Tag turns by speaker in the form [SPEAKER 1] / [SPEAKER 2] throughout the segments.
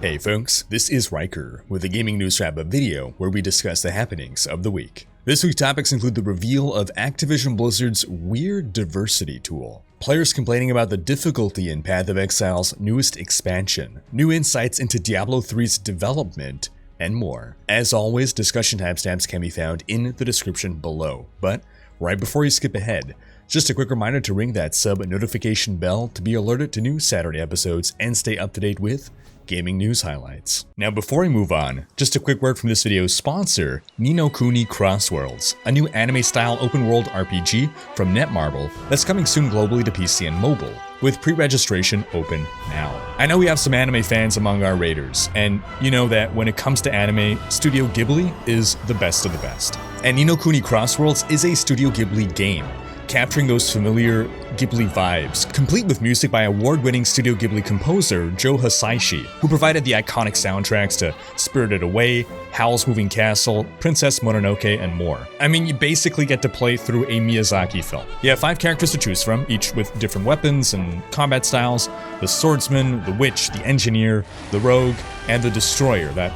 [SPEAKER 1] Hey folks, this is Riker with a gaming news wrap-up video where we discuss the happenings of the week. This week's topics include the reveal of Activision Blizzard's weird diversity tool, players complaining about the difficulty in Path of Exile's newest expansion, new insights into Diablo 3's development, and more. As always, discussion timestamps can be found in the description below. But right before you skip ahead, just a quick reminder to ring that sub notification bell to be alerted to new Saturday episodes and stay up to date with gaming news highlights. Now before we move on, just a quick word from this video's sponsor, Ni no Kuni Crossworlds, a new anime-style open-world RPG from Netmarble that's coming soon globally to PC and mobile, with pre-registration open now. I know we have some anime fans among our raiders, and you know that when it comes to anime, Studio Ghibli is the best of the best. And Ni no Kuni Crossworlds is a Studio Ghibli game, capturing those familiar Ghibli vibes, complete with music by award-winning Studio Ghibli composer Joe Hisaishi, who provided the iconic soundtracks to Spirited Away, Howl's Moving Castle, Princess Mononoke, and more. I mean, you basically get to play through a Miyazaki film. You have 5 characters to choose from, each with different weapons and combat styles: the swordsman, the witch, the engineer, the rogue, and the destroyer. That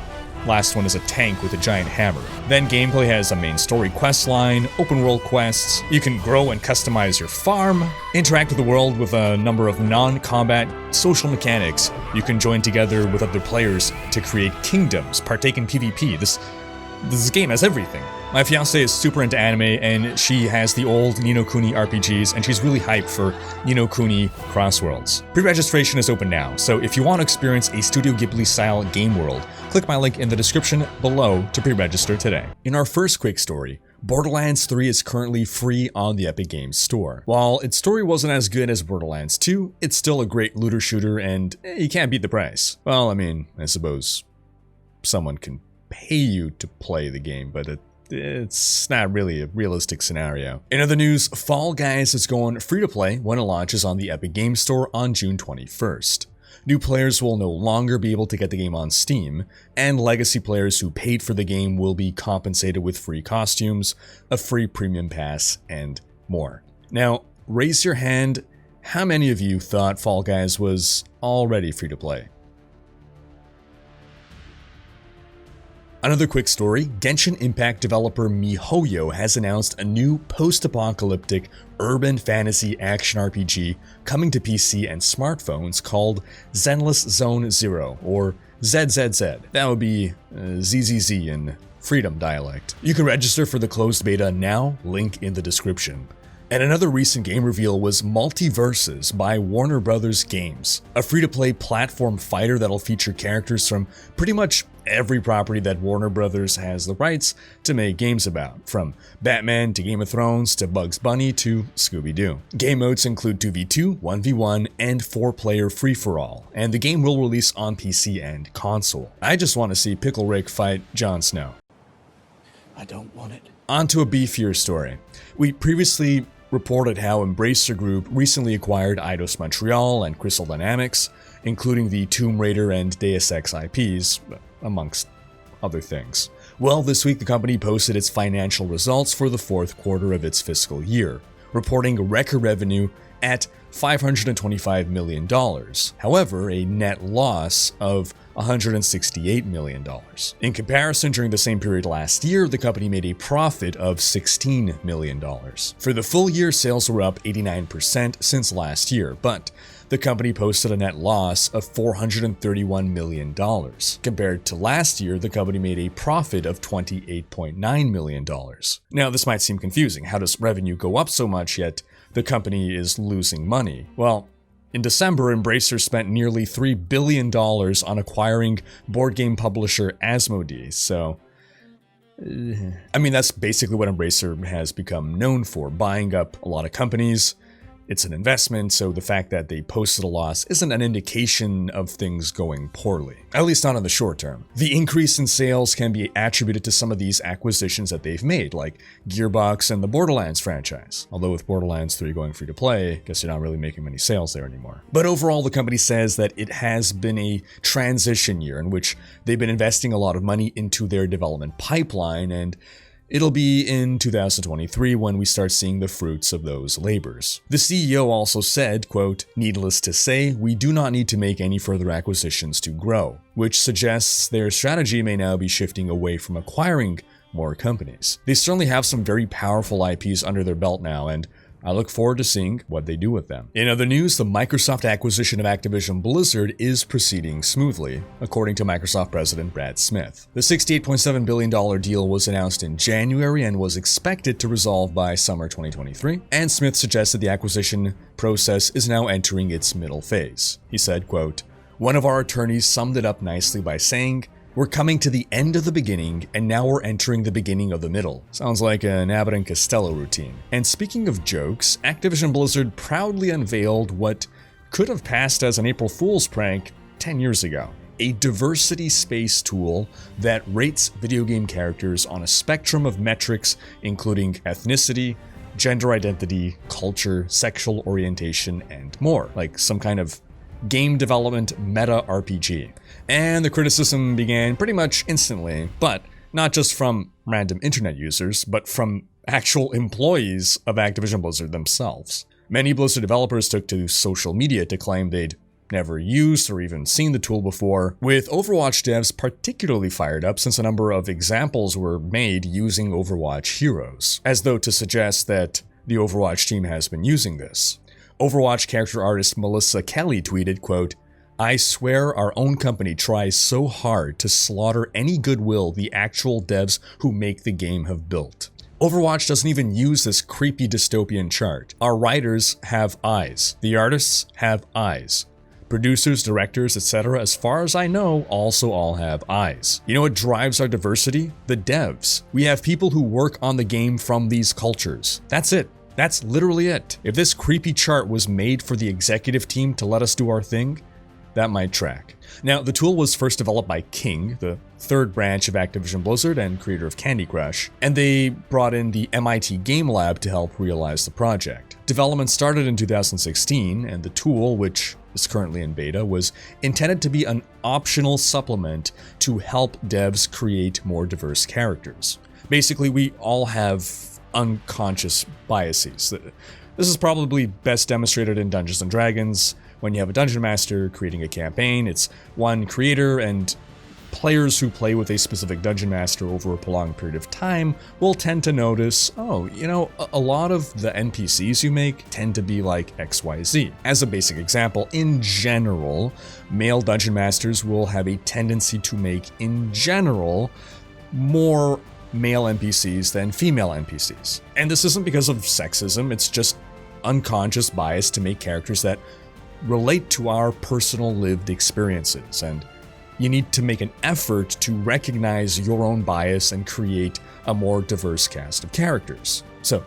[SPEAKER 1] last one is a tank with a giant hammer. Then gameplay has a main story quest line, open world quests, you can grow and customize your farm, interact with the world with a number of non-combat social mechanics. You can join together with other players to create kingdoms, partake in PvP. This game has everything. My fiance is super into anime, and she has the old Ni no Kuni RPGs, and she's really hyped for Ni no Kuni Crossworlds. Pre-registration is open now, so if you want to experience a Studio Ghibli-style game world, click my link in the description below to pre-register today. In our first quick story, Borderlands 3 is currently free on the Epic Games Store. While its story wasn't as good as Borderlands 2, it's still a great looter shooter, and you can't beat the price. Well, I mean, I suppose someone can pay you to play the game, but it's not really a realistic scenario. In other news, Fall Guys is going free-to-play when it launches on the Epic Games Store on June 21st. New players will no longer be able to get the game on Steam, and legacy players who paid for the game will be compensated with free costumes, a free premium pass, and more. Now, raise your hand, how many of you thought Fall Guys was already free-to-play? Another quick story, Genshin Impact developer miHoYo has announced a new post-apocalyptic urban fantasy action RPG coming to PC and smartphones called Zenless Zone Zero, or ZZZ. That would be ZZZ in Freedom dialect. You can register for the closed beta now, link in the description. And another recent game reveal was MultiVersus by Warner Bros. Games, a free-to-play platform fighter that'll feature characters from pretty much every property that Warner Bros. Has the rights to make games about, from Batman to Game of Thrones to Bugs Bunny to Scooby-Doo. Game modes include 2v2, 1v1, and 4-player free-for-all, and the game will release on PC and console. I just want to see Pickle Rick fight Jon Snow.
[SPEAKER 2] I don't want it.
[SPEAKER 1] On to a beefier story. We previously reported how Embracer Group recently acquired Eidos Montreal and Crystal Dynamics, including the Tomb Raider and Deus Ex IPs, amongst other things. Well, this week the company posted its financial results for the 4th quarter of its fiscal year, reporting record revenue at $525 million. However, a net loss of $168 million. In comparison, during the same period last year, the company made a profit of $16 million. For the full year, sales were up 89% since last year, but the company posted a net loss of $431 million. Compared to last year, the company made a profit of $28.9 million. Now, this might seem confusing. How does revenue go up so much, yet the company is losing money? Well, in December, Embracer spent nearly $3 billion on acquiring board game publisher Asmodee, so I mean, that's basically what Embracer has become known for, buying up a lot of companies. It's an investment, so the fact that they posted a loss isn't an indication of things going poorly, at least not in the short term. The increase in sales can be attributed to some of these acquisitions that they've made, like Gearbox and the Borderlands franchise. Although with Borderlands 3 going free to play, I guess you're not really making many sales there anymore. But overall, the company says that it has been a transition year in which they've been investing a lot of money into their development pipeline, and it'll be in 2023 when we start seeing the fruits of those labors. The CEO also said, quote, "Needless to say, we do not need to make any further acquisitions to grow," which suggests their strategy may now be shifting away from acquiring more companies. They certainly have some very powerful IPs under their belt now, and I look forward to seeing what they do with them. In other news, the Microsoft acquisition of Activision Blizzard is proceeding smoothly, according to Microsoft President Brad Smith. The $68.7 billion deal was announced in January and was expected to resolve by summer 2023, and Smith suggested the acquisition process is now entering its middle phase. He said, quote, "One of our attorneys summed it up nicely by saying, 'We're coming to the end of the beginning, and now we're entering the beginning of the middle.'" Sounds like an Abbott and Costello routine. And speaking of jokes, Activision Blizzard proudly unveiled what could have passed as an April Fool's prank 10 years ago. A diversity space tool that rates video game characters on a spectrum of metrics, including ethnicity, gender identity, culture, sexual orientation, and more. Like some kind of game development meta RPG. And the criticism began pretty much instantly, but not just from random internet users, but from actual employees of Activision Blizzard themselves. Many Blizzard developers took to social media to claim they'd never used or even seen the tool before, with Overwatch devs particularly fired up since a number of examples were made using Overwatch heroes, as though to suggest that the Overwatch team has been using this. Overwatch character artist Melissa Kelly tweeted, quote, "I swear our own company tries so hard to slaughter any goodwill the actual devs who make the game have built. Overwatch doesn't even use this creepy dystopian chart. Our writers have eyes. The artists have eyes. Producers, directors, etc., as far as I know, also all have eyes. You know what drives our diversity? The devs. We have people who work on the game from these cultures. That's it. That's literally it. If this creepy chart was made for the executive team to let us do our thing, that might track." Now, the tool was first developed by King, the third branch of Activision Blizzard and creator of Candy Crush, and they brought in the MIT Game Lab to help realize the project. Development started in 2016, and the tool, which is currently in beta, was intended to be an optional supplement to help devs create more diverse characters. Basically, we all have unconscious biases. This is probably best demonstrated in Dungeons & Dragons. When you have a dungeon master creating a campaign, it's one creator, and players who play with a specific dungeon master over a prolonged period of time will tend to notice, oh, you know, a lot of the NPCs you make tend to be like XYZ. As a basic example, in general, male dungeon masters will have a tendency to make, in general, more male NPCs than female NPCs. And this isn't because of sexism, it's just unconscious bias to make characters that relate to our personal lived experiences. And you need to make an effort to recognize your own bias and create a more diverse cast of characters. So,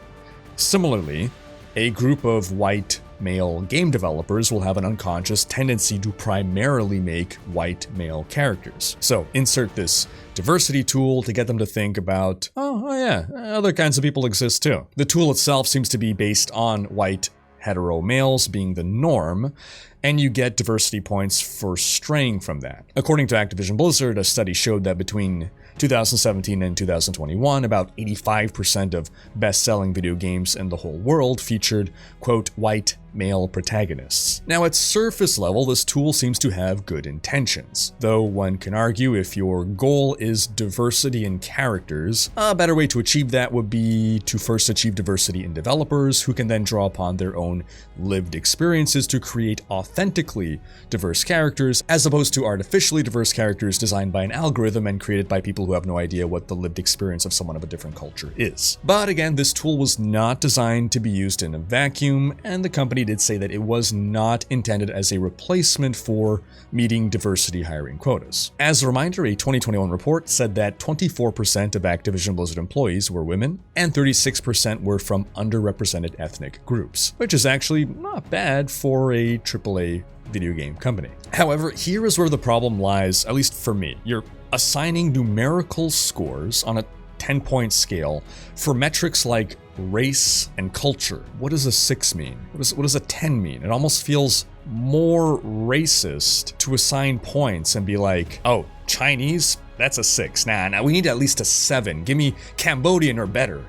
[SPEAKER 1] similarly, a group of white male game developers will have an unconscious tendency to primarily make white male characters. So insert this diversity tool to get them to think about, oh yeah, other kinds of people exist too. The tool itself seems to be based on white hetero males being the norm, and you get diversity points for straying from that. According to Activision Blizzard, a study showed that between 2017 and 2021, about 85% of best-selling video games in the whole world featured, quote, white male protagonists. Now, at surface level, this tool seems to have good intentions, though one can argue if your goal is diversity in characters, a better way to achieve that would be to first achieve diversity in developers, who can then draw upon their own lived experiences to create authentically diverse characters, as opposed to artificially diverse characters designed by an algorithm and created by people who have no idea what the lived experience of someone of a different culture is. But again, this tool was not designed to be used in a vacuum, and the company did say that it was not intended as a replacement for meeting diversity hiring quotas. As a reminder, a 2021 report said that 24% of Activision Blizzard employees were women, and 36% were from underrepresented ethnic groups, which is actually not bad for a AAA video game company. However, here is where the problem lies, at least for me. You're assigning numerical scores on a 10-point scale for metrics like race and culture. What does a 6 mean? What does a 10 mean? It almost feels more racist to assign points and be like, oh, Chinese That's a 6. Nah, we need at least a 7. Give me Cambodian or better.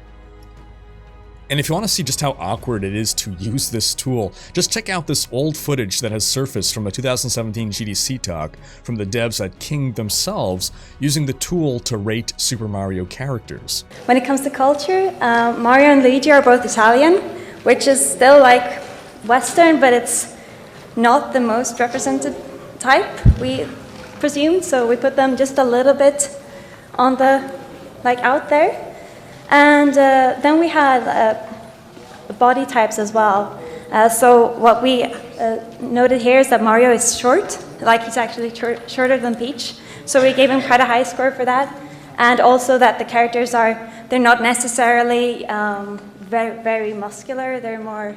[SPEAKER 1] And if you want to see just how awkward it is to use this tool, just check out this old footage that has surfaced from a 2017 GDC talk from the devs at King themselves using the tool to rate Super Mario characters.
[SPEAKER 3] When it comes to culture, Mario and Luigi are both Italian, which is still like Western, but it's not the most represented type, we presumed, so we put them just a little bit on the, out there. And then we had body types as well. So what we noted here is that Mario is short, he's actually shorter than Peach. So we gave him quite a high score for that. And also that the characters they're not necessarily very, very muscular. They're more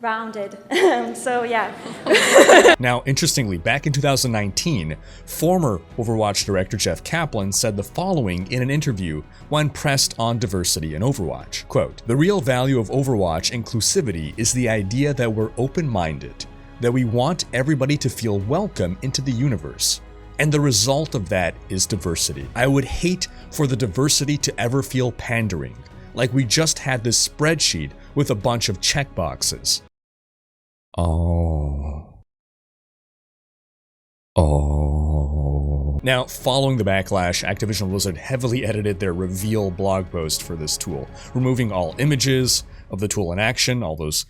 [SPEAKER 3] rounded. So yeah.
[SPEAKER 1] Now, interestingly, back in 2019, former Overwatch director Jeff Kaplan said the following in an interview when pressed on diversity in Overwatch. Quote, "The real value of Overwatch inclusivity is the idea that we're open-minded, that we want everybody to feel welcome into the universe. And the result of that is diversity. I would hate for the diversity to ever feel pandering, like we just had this spreadsheet with a bunch of checkboxes." Oh. Now, following the backlash, Activision Blizzard heavily edited their reveal blog post for this tool, removing all images of the tool in action, all those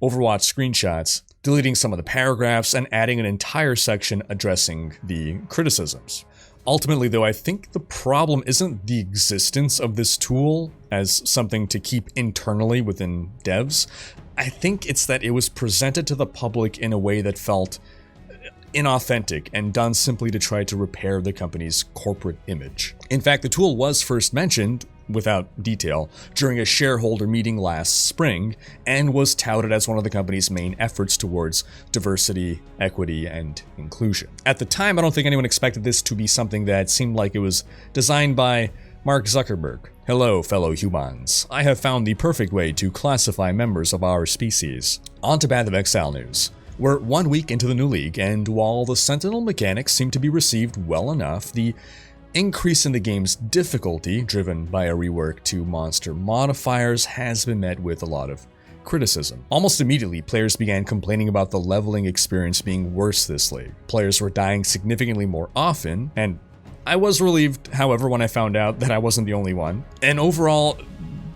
[SPEAKER 1] Overwatch screenshots, deleting some of the paragraphs, and adding an entire section addressing the criticisms. Ultimately, though, I think the problem isn't the existence of this tool as something to keep internally within devs. I think it's that it was presented to the public in a way that felt inauthentic and done simply to try to repair the company's corporate image. In fact, the tool was first mentioned, without detail, during a shareholder meeting last spring and was touted as one of the company's main efforts towards diversity, equity, and inclusion. At the time, I don't think anyone expected this to be something that seemed like it was designed by Mark Zuckerberg. "Hello, fellow humans. I have found the perfect way to classify members of our species." On to Path of Exile news. We're 1 week into the new league, and while the Sentinel mechanics seem to be received well enough, the increase in the game's difficulty, driven by a rework to monster modifiers, has been met with a lot of criticism. Almost immediately, players began complaining about the leveling experience being worse this league. Players were dying significantly more often, and I was relieved, however, when I found out that I wasn't the only one. And overall,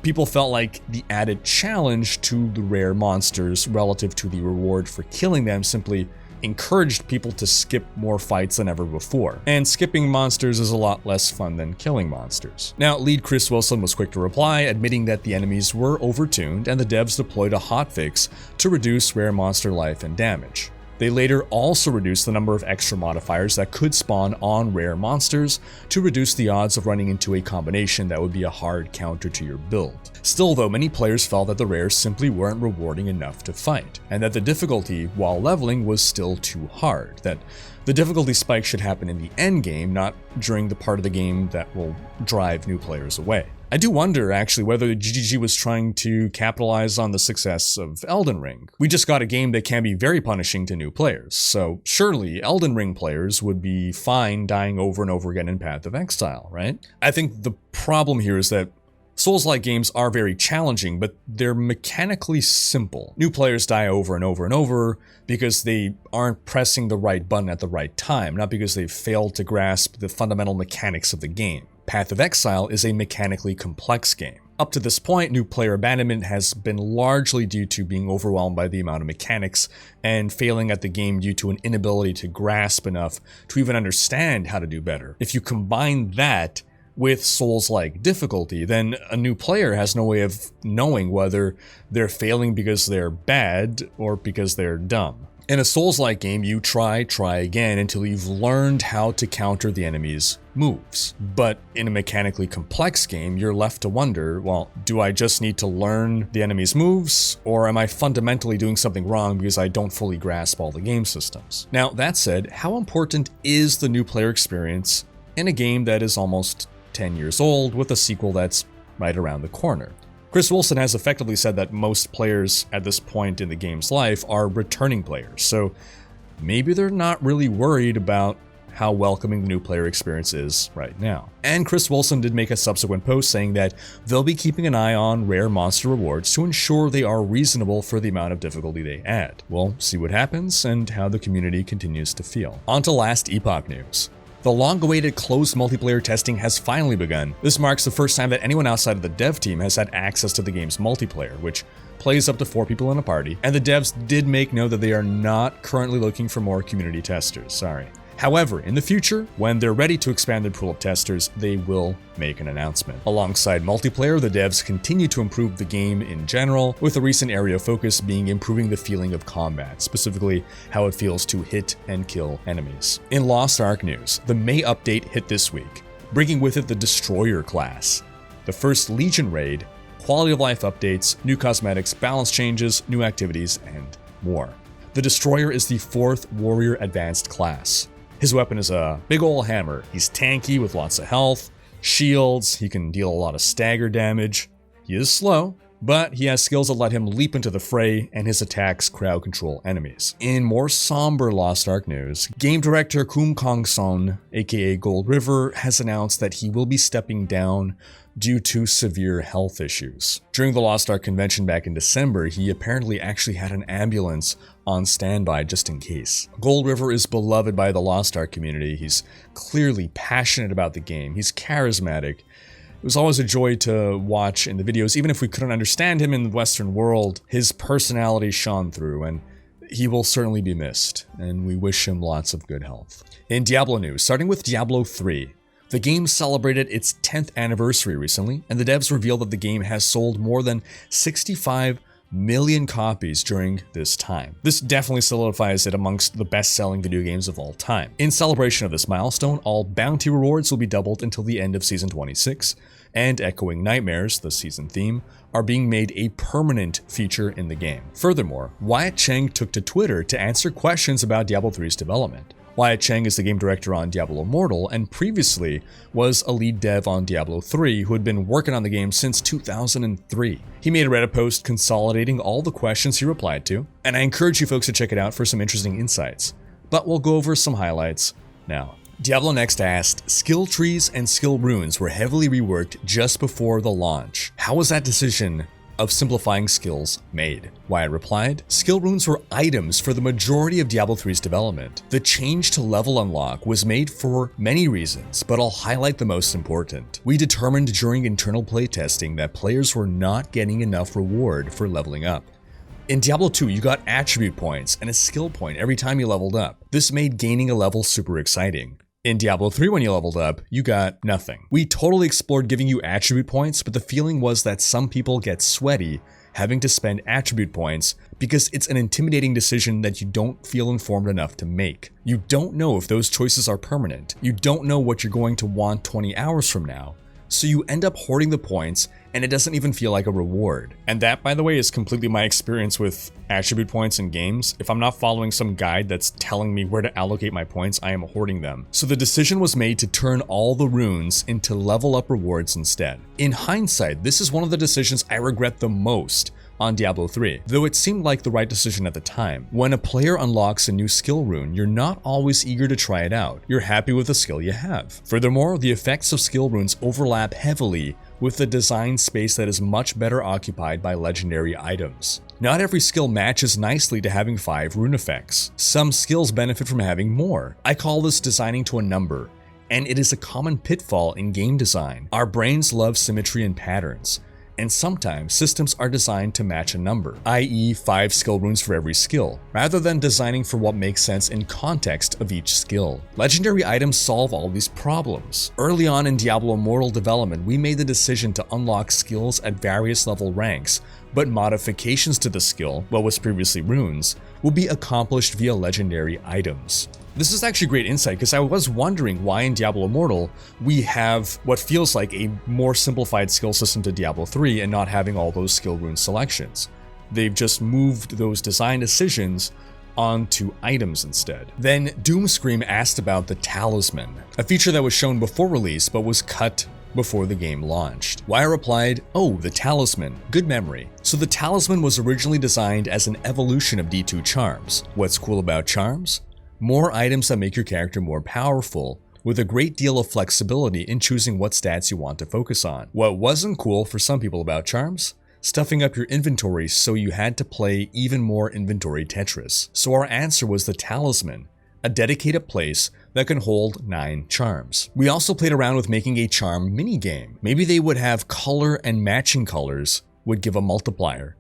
[SPEAKER 1] people felt like the added challenge to the rare monsters relative to the reward for killing them simply encouraged people to skip more fights than ever before. And skipping monsters is a lot less fun than killing monsters. Now, lead Chris Wilson was quick to reply, admitting that the enemies were overtuned and the devs deployed a hotfix to reduce rare monster life and damage. They later also reduced the number of extra modifiers that could spawn on rare monsters to reduce the odds of running into a combination that would be a hard counter to your build. Still though, many players felt that the rares simply weren't rewarding enough to fight, and that the difficulty while leveling was still too hard, that the difficulty spike should happen in the endgame, not during the part of the game that will drive new players away. I do wonder, actually, whether GGG was trying to capitalize on the success of Elden Ring. We just got a game that can be very punishing to new players, so surely Elden Ring players would be fine dying over and over again in Path of Exile, right? I think the problem here is that Souls-like games are very challenging, but they're mechanically simple. New players die over and over and over because they aren't pressing the right button at the right time, not because they've failed to grasp the fundamental mechanics of the game. Path of Exile is a mechanically complex game. Up to this point, new player abandonment has been largely due to being overwhelmed by the amount of mechanics and failing at the game due to an inability to grasp enough to even understand how to do better. If you combine that with Souls-like difficulty, then a new player has no way of knowing whether they're failing because they're bad or because they're dumb. In a Souls-like game, you try again until you've learned how to counter the enemy's moves. But in a mechanically complex game, you're left to wonder, well, do I just need to learn the enemy's moves, or am I fundamentally doing something wrong because I don't fully grasp all the game systems? Now, that said, how important is the new player experience in a game that is almost 10 years old with a sequel that's right around the corner? Chris Wilson has effectively said that most players at this point in the game's life are returning players, so maybe they're not really worried about how welcoming the new player experience is right now. And Chris Wilson did make a subsequent post saying that they'll be keeping an eye on rare monster rewards to ensure they are reasonable for the amount of difficulty they add. We'll see what happens and how the community continues to feel. On to last Epoch news. The long-awaited closed multiplayer testing has finally begun. This marks the first time that anyone outside of the dev team has had access to the game's multiplayer, which plays up to 4 people in a party, and the devs did make note that they are not currently looking for more community testers, However, in the future, when they're ready to expand their pool of testers, they will make an announcement. Alongside multiplayer, the devs continue to improve the game in general, with a recent area of focus being improving the feeling of combat, specifically how it feels to hit and kill enemies. In Lost Ark news, the May update hit this week, bringing with it the Destroyer class, the first Legion raid, quality of life updates, new cosmetics, balance changes, new activities, and more. The Destroyer is the 4th Warrior Advanced class. His weapon is a big ol' hammer. He's tanky with lots of health, shields, he can deal a lot of stagger damage. He is slow, but he has skills that let him leap into the fray, and his attacks crowd control enemies. In more somber Lost Ark news, game director Kum Kong Son, aka Gold River, has announced that he will be stepping down due to severe health issues. During the Lost Ark convention back in December, he apparently actually had an ambulance on standby just in case. Gold River is beloved by the Lost Ark community. He's clearly passionate about the game. He's charismatic. It was always a joy to watch in the videos. Even if we couldn't understand him in the Western world, his personality shone through, and he will certainly be missed, and we wish him lots of good health. In Diablo news, starting with Diablo 3, the game celebrated its 10th anniversary recently, and the devs revealed that the game has sold more than 65 million copies during this time. This definitely solidifies it amongst the best-selling video games of all time. In celebration of this milestone, all bounty rewards will be doubled until the end of Season 26, and Echoing Nightmares, the season theme, are being made a permanent feature in the game. Furthermore, Wyatt Cheng took to Twitter to answer questions about Diablo 3's development. Wyatt Cheng is the game director on Diablo Immortal and previously was a lead dev on Diablo 3 who had been working on the game since 2003. He made a Reddit post consolidating all the questions he replied to, and I encourage you folks to check it out for some interesting insights. But we'll go over some highlights now. Diablo Next asked, skill trees and skill runes were heavily reworked just before the launch. How was that decision of simplifying skills made? Wyatt replied, skill runes were items for the majority of Diablo 3's development. The change to level unlock was made for many reasons, but I'll highlight the most important. We determined during internal playtesting that players were not getting enough reward for leveling up. In Diablo 2, you got attribute points and a skill point every time you leveled up. This made gaining a level super exciting. In Diablo 3, when you leveled up, you got nothing. We totally explored giving you attribute points, but the feeling was that some people get sweaty having to spend attribute points because it's an intimidating decision that you don't feel informed enough to make. You don't know if those choices are permanent. You don't know what you're going to want 20 hours from now. So you end up hoarding the points and it doesn't even feel like a reward. And that, by the way, is completely my experience with attribute points in games. If I'm not following some guide that's telling me where to allocate my points, I am hoarding them. So the decision was made to turn all the runes into level up rewards instead. In hindsight, this is one of the decisions I regret the most on Diablo 3, though it seemed like the right decision at the time. When a player unlocks a new skill rune, you're not always eager to try it out. You're happy with the skill you have. Furthermore, the effects of skill runes overlap heavily with the design space that is much better occupied by legendary items. Not every skill matches nicely to having 5 rune effects. Some skills benefit from having more. I call this designing to a number, and it is a common pitfall in game design. Our brains love symmetry and patterns, and sometimes systems are designed to match a number, i.e. 5 skill runes for every skill, rather than designing for what makes sense in context of each skill. Legendary items solve all these problems. Early on in Diablo Immortal development, we made the decision to unlock skills at various level ranks, but modifications to the skill, what was previously runes, will be accomplished via legendary items. This is actually great insight because I was wondering why in Diablo Immortal we have what feels like a more simplified skill system to Diablo 3 and not having all those skill rune selections. They've just moved those design decisions onto items instead. Then Doomscream asked about the Talisman, a feature that was shown before release but was cut before the game launched. Dwyer replied, "Oh, the talisman, good memory." So the talisman was originally designed as an evolution of D2 charms. What's cool about charms? More items that make your character more powerful, with a great deal of flexibility in choosing what stats you want to focus on. What wasn't cool for some people about charms? Stuffing up your inventory so you had to play even more inventory Tetris. So our answer was the talisman, a dedicated place that can hold 9 charms. We also played around with making a charm minigame. Maybe they would have color, and matching colors would give a multiplier.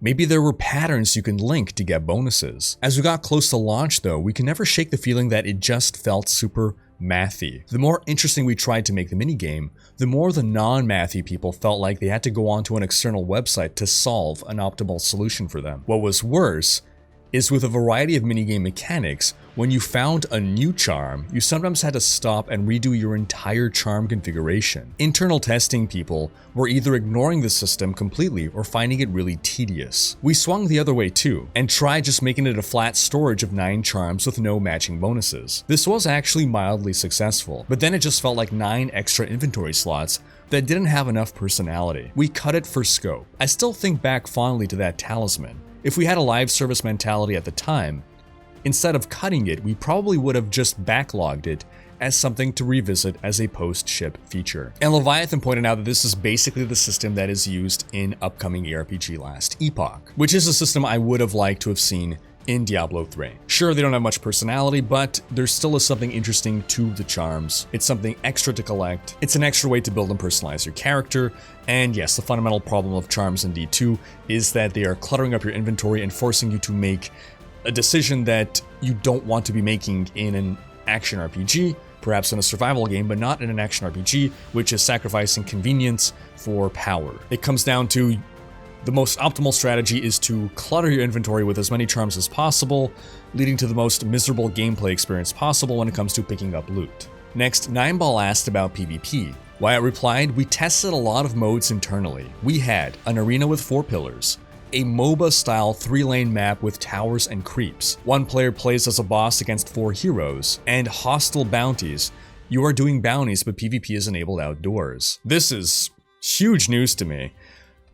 [SPEAKER 1] Maybe there were patterns you can link to get bonuses. As we got close to launch though, we can never shake the feeling that it just felt super mathy. The more interesting we tried to make the minigame, the more the non-mathy people felt like they had to go onto an external website to solve an optimal solution for them. What was worse is with a variety of minigame mechanics, when you found a new charm, you sometimes had to stop and redo your entire charm configuration. Internal testing people were either ignoring the system completely or finding it really tedious. We swung the other way too, and tried just making it a flat storage of 9 charms with no matching bonuses. This was actually mildly successful, but then it just felt like 9 extra inventory slots that didn't have enough personality. We cut it for scope. I still think back fondly to that talisman. If we had a live service mentality at the time, instead of cutting it, we probably would have just backlogged it as something to revisit as a post-ship feature. And Leviathan pointed out that this is basically the system that is used in upcoming ARPG Last Epoch, which is a system I would have liked to have seen in Diablo 3. Sure, they don't have much personality, but there still is something interesting to the charms. It's something extra to collect. It's an extra way to build and personalize your character. And yes, the fundamental problem of charms in D2 is that they are cluttering up your inventory and forcing you to make a decision that you don't want to be making in an action RPG, perhaps in a survival game, but not in an action RPG, which is sacrificing convenience for power. It comes down to the most optimal strategy is to clutter your inventory with as many charms as possible, leading to the most miserable gameplay experience possible when it comes to picking up loot. Next, Nineball asked about PvP. Wyatt replied, "We tested a lot of modes internally. We had an arena with 4 pillars, a MOBA-style 3-lane map with towers and creeps. One player plays as a boss against 4 heroes, and hostile bounties. You are doing bounties, but PvP is enabled outdoors." This is huge news to me.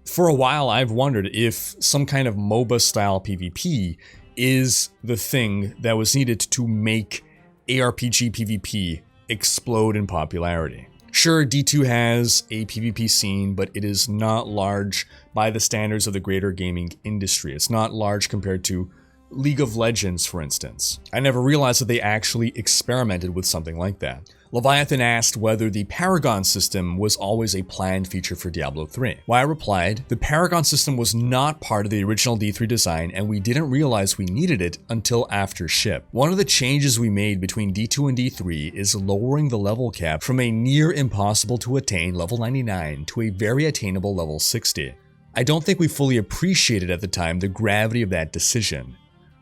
[SPEAKER 1] For a while, I've wondered if some kind of MOBA-style PvP is the thing that was needed to make ARPG PvP explode in popularity. Sure, D2 has a PvP scene, but it is not large by the standards of the greater gaming industry. It's not large compared to League of Legends, for instance. I never realized that they actually experimented with something like that. Leviathan asked whether the Paragon system was always a planned feature for Diablo 3. I replied, "The Paragon system was not part of the original D3 design, and we didn't realize we needed it until after ship. One of the changes we made between D2 and D3 is lowering the level cap from a near impossible to attain level 99 to a very attainable level 60. I don't think we fully appreciated at the time the gravity of that decision.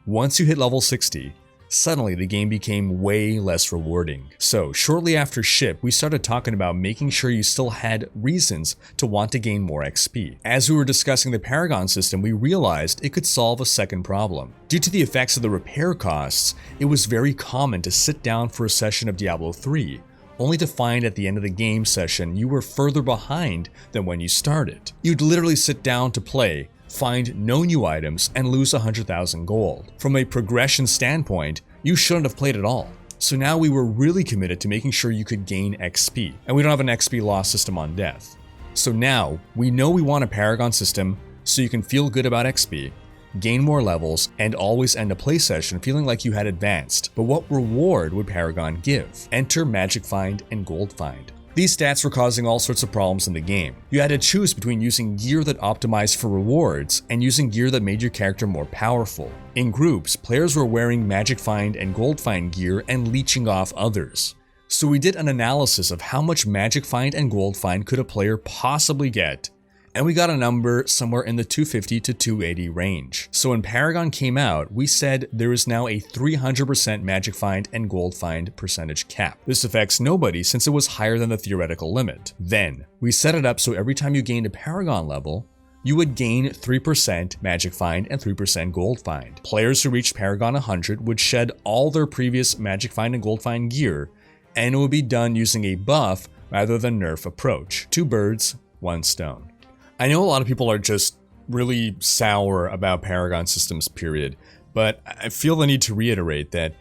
[SPEAKER 1] Once you hit level 60, suddenly the game became way less rewarding. So shortly after ship, we started talking about making sure you still had reasons to want to gain more XP. As we were discussing the Paragon system, we realized it could solve a second problem. Due to the effects of the repair costs, it was very common to sit down for a session of Diablo 3, only to find at the end of the game session you were further behind than when you started. You'd literally sit down to play, find no new items, and lose 100,000 gold. From a progression standpoint, you shouldn't have played at all. So now we were really committed to making sure you could gain XP, and we don't have an XP loss system on death. So now, we know we want a Paragon system so you can feel good about XP, gain more levels, and always end a play session feeling like you had advanced. But what reward would Paragon give? Enter Magic Find and Gold Find. These stats were causing all sorts of problems in the game. You had to choose between using gear that optimized for rewards and using gear that made your character more powerful. In groups, players were wearing Magic Find and Gold Find gear and leeching off others. So we did an analysis of how much Magic Find and Gold Find could a player possibly get, and we got a number somewhere in the 250 to 280 range. So when Paragon came out, we said there is now a 300% Magic Find and Gold Find percentage cap. This affects nobody since it was higher than the theoretical limit. Then, we set it up so every time you gained a Paragon level, you would gain 3% Magic Find and 3% Gold Find. Players who reached Paragon 100 would shed all their previous Magic Find and Gold Find gear, and it would be done using a buff rather than nerf approach. 2 birds, 1 stone. I know a lot of people are just really sour about Paragon systems, period, but I feel the need to reiterate that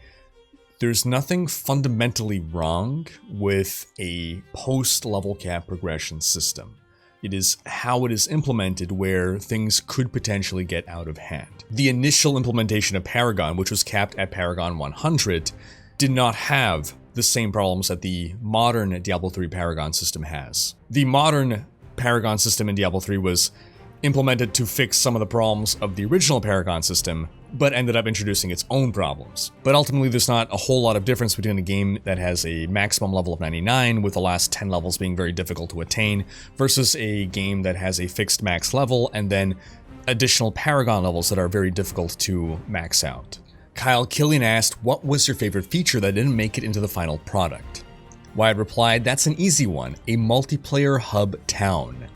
[SPEAKER 1] there's nothing fundamentally wrong with a post-level cap progression system. It is how it is implemented where things could potentially get out of hand. The initial implementation of Paragon, which was capped at Paragon 100, did not have the same problems that the modern Diablo 3 Paragon system has. The modern Paragon system in Diablo 3 was implemented to fix some of the problems of the original Paragon system, but ended up introducing its own problems. But ultimately, there's not a whole lot of difference between a game that has a maximum level of 99, with the last 10 levels being very difficult to attain, versus a game that has a fixed max level and then additional Paragon levels that are very difficult to max out. Kyle Killian asked, what was your favorite feature that didn't make it into the final product? Wyatt replied, that's an easy one, a multiplayer hub town.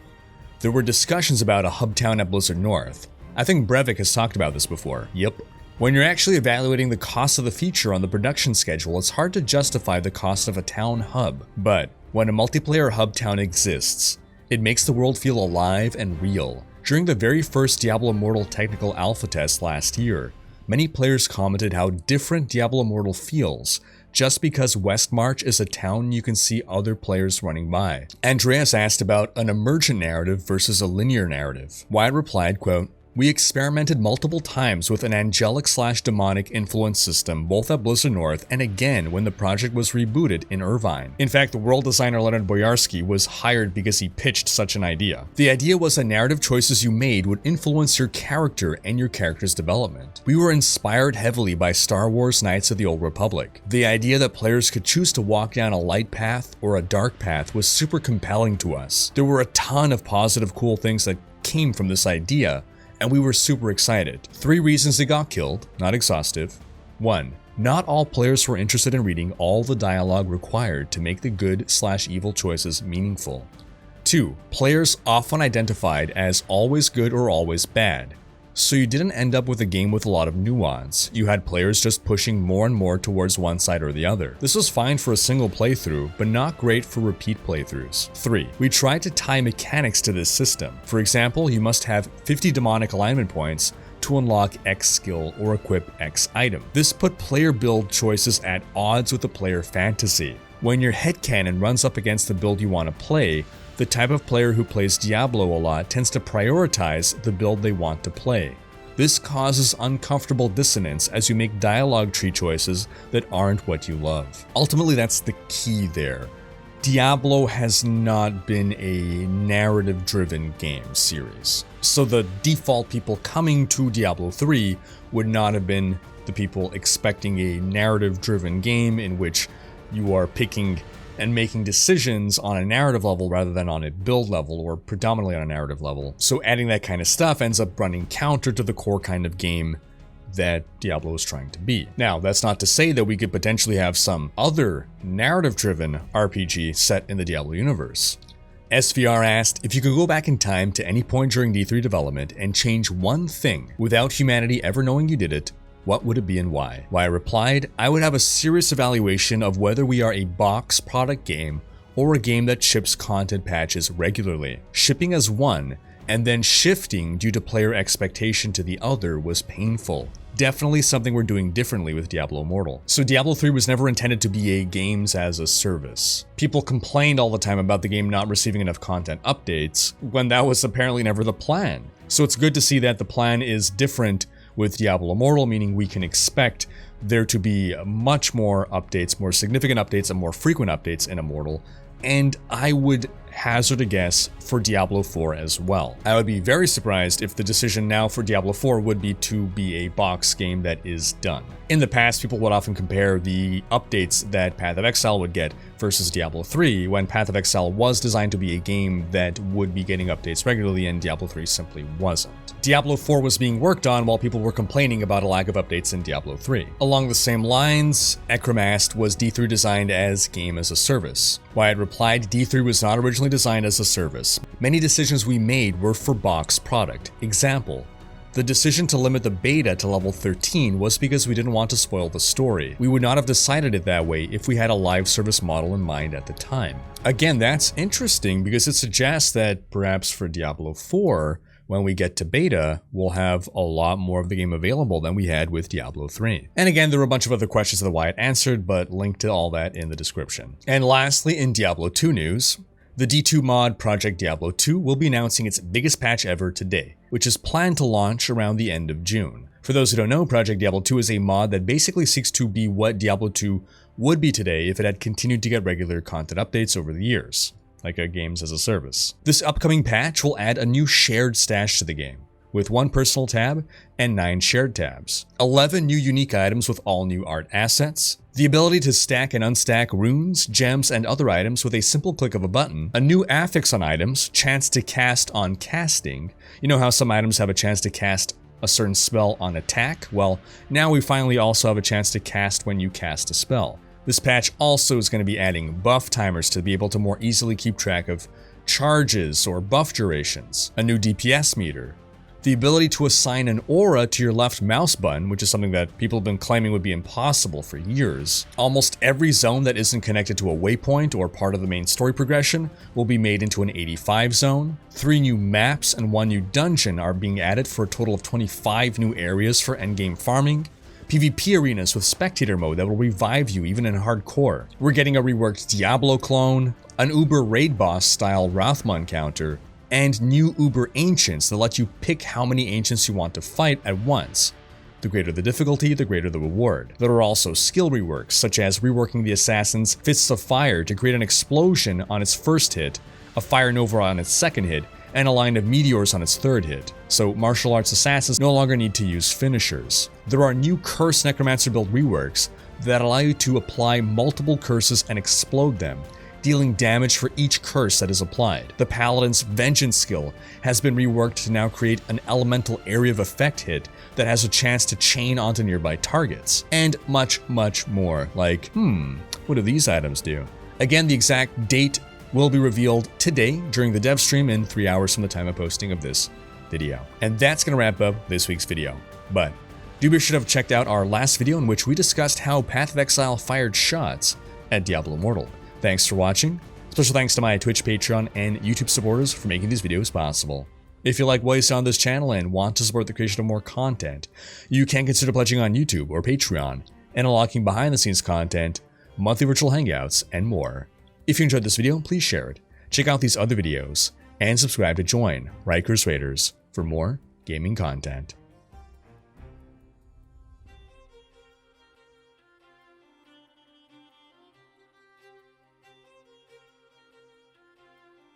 [SPEAKER 1] There were discussions about a hub town at Blizzard North. I think Brevik has talked about this before. Yep. When you're actually evaluating the cost of the feature on the production schedule, it's hard to justify the cost of a town hub. But when a multiplayer hub town exists, it makes the world feel alive and real. During the very first Diablo Immortal technical alpha test last year, many players commented how different Diablo Immortal feels just because Westmarch is a town you can see other players running by. Andreas asked about an emergent narrative versus a linear narrative. Wyatt replied, quote, we experimented multiple times with an angelic/demonic influence system both at Blizzard North and again when the project was rebooted in Irvine. In fact, the world designer Leonard Boyarsky was hired because he pitched such an idea. The idea was that narrative choices you made would influence your character and your character's development. We were inspired heavily by Star Wars Knights of the Old Republic. The idea that players could choose to walk down a light path or a dark path was super compelling to us. There were a ton of positive, cool things that came from this idea, and we were super excited. 3 reasons it got killed, not exhaustive. 1. Not all players were interested in reading all the dialogue required to make the good/evil choices meaningful. 2. Players often identified as always good or always bad. So you didn't end up with a game with a lot of nuance. You had players just pushing more and more towards one side or the other. This was fine for a single playthrough, but not great for repeat playthroughs. 3. We tried to tie mechanics to this system. For example, you must have 50 demonic alignment points to unlock X skill or equip X item. This put player build choices at odds with the player fantasy. When your headcanon runs up against the build you want to play, the type of player who plays Diablo a lot tends to prioritize the build they want to play. This causes uncomfortable dissonance as you make dialogue tree choices that aren't what you love. Ultimately, that's the key there. Diablo has not been a narrative-driven game series. So the default people coming to Diablo 3 would not have been the people expecting a narrative-driven game in which you are picking and making decisions on a narrative level rather than on a build level, or predominantly on a narrative level. So adding that kind of stuff ends up running counter to the core kind of game that Diablo is trying to be. Now, that's not to say that we could potentially have some other narrative-driven RPG set in the Diablo universe. SVR asked, if you could go back in time to any point during D3 development and change one thing without humanity ever knowing you did it, what would it be and why? Why I replied, I would have a serious evaluation of whether we are a box product game or a game that ships content patches regularly. Shipping as one and then shifting due to player expectation to the other was painful. Definitely something we're doing differently with Diablo Immortal. So Diablo 3 was never intended to be a games as a service. People complained all the time about the game not receiving enough content updates when that was apparently never the plan. So it's good to see that the plan is different with Diablo Immortal, meaning we can expect there to be much more updates, more significant updates, and more frequent updates in Immortal. And I would hazard a guess for Diablo 4 as well. I would be very surprised if the decision now for Diablo 4 would be to be a box game that is done. In the past, people would often compare the updates that Path of Exile would get versus Diablo 3, when Path of Exile was designed to be a game that would be getting updates regularly and Diablo 3 simply wasn't. Diablo 4 was being worked on while people were complaining about a lack of updates in Diablo 3. Along the same lines, Ekram asked, was D3 designed as game as a service? Wyatt replied, D3 was not originally designed as a service. Many decisions we made were for box product. Example, The decision to limit the beta to level 13 was because we didn't want to spoil the story. We would not have decided it that way if we had a live service model in mind at the time. Again, that's interesting because it suggests that perhaps for Diablo 4, when we get to beta, we'll have a lot more of the game available than we had with Diablo 3. And again, there were a bunch of other questions that Wyatt answered, but link to all that in the description. And lastly, in Diablo 2 news, the D2 mod Project Diablo 2 will be announcing its biggest patch ever today, which is planned to launch around the end of June. For those who don't know, Project Diablo 2 is a mod that basically seeks to be what Diablo 2 would be today if it had continued to get regular content updates over the years, like a games as a service. This upcoming patch will add a new shared stash to the game, with 1 personal tab and 9 shared tabs, 11 new unique items with all new art assets, the ability to stack and unstack runes, gems, and other items with a simple click of a button, a new affix on items, chance to cast on casting. You know how some items have a chance to cast a certain spell on attack? Well, now we finally also have a chance to cast when you cast a spell. This patch also is going to be adding buff timers to be able to more easily keep track of charges or buff durations, a new DPS meter, the ability to assign an aura to your left mouse button, which is something that people have been claiming would be impossible for years. Almost every zone that isn't connected to a waypoint or part of the main story progression will be made into an 85 zone. 3 new maps and 1 new dungeon are being added for a total of 25 new areas for endgame farming. PvP arenas with spectator mode that will revive you even in hardcore. We're getting a reworked Diablo clone, an Uber raid boss style Rothman counter, and new Uber Ancients that let you pick how many Ancients you want to fight at once. The greater the difficulty, the greater the reward. There are also skill reworks, such as reworking the assassin's Fists of Fire to create an explosion on its first hit, a Fire Nova on its second hit, and a line of meteors on its third hit, so martial arts assassins no longer need to use finishers. There are new Curse Necromancer build reworks that allow you to apply multiple curses and explode them, dealing damage for each curse that is applied. The Paladin's Vengeance skill has been reworked to now create an elemental area of effect hit that has a chance to chain onto nearby targets, and much, much more, like, what do these items do? Again, the exact date will be revealed today during the dev stream in 3 hours from the time of posting of this video. And that's going to wrap up this week's video. But do be sure to have checked out our last video in which we discussed how Path of Exile fired shots at Diablo Immortal. Thanks for watching. Special thanks to my Twitch, Patreon, and YouTube supporters for making these videos possible. If you like what you saw on this channel and want to support the creation of more content, you can consider pledging on YouTube or Patreon and unlocking behind-the-scenes content, monthly virtual hangouts, and more. If you enjoyed this video, please share it, check out these other videos, and subscribe to join Rikers Raiders for more gaming content.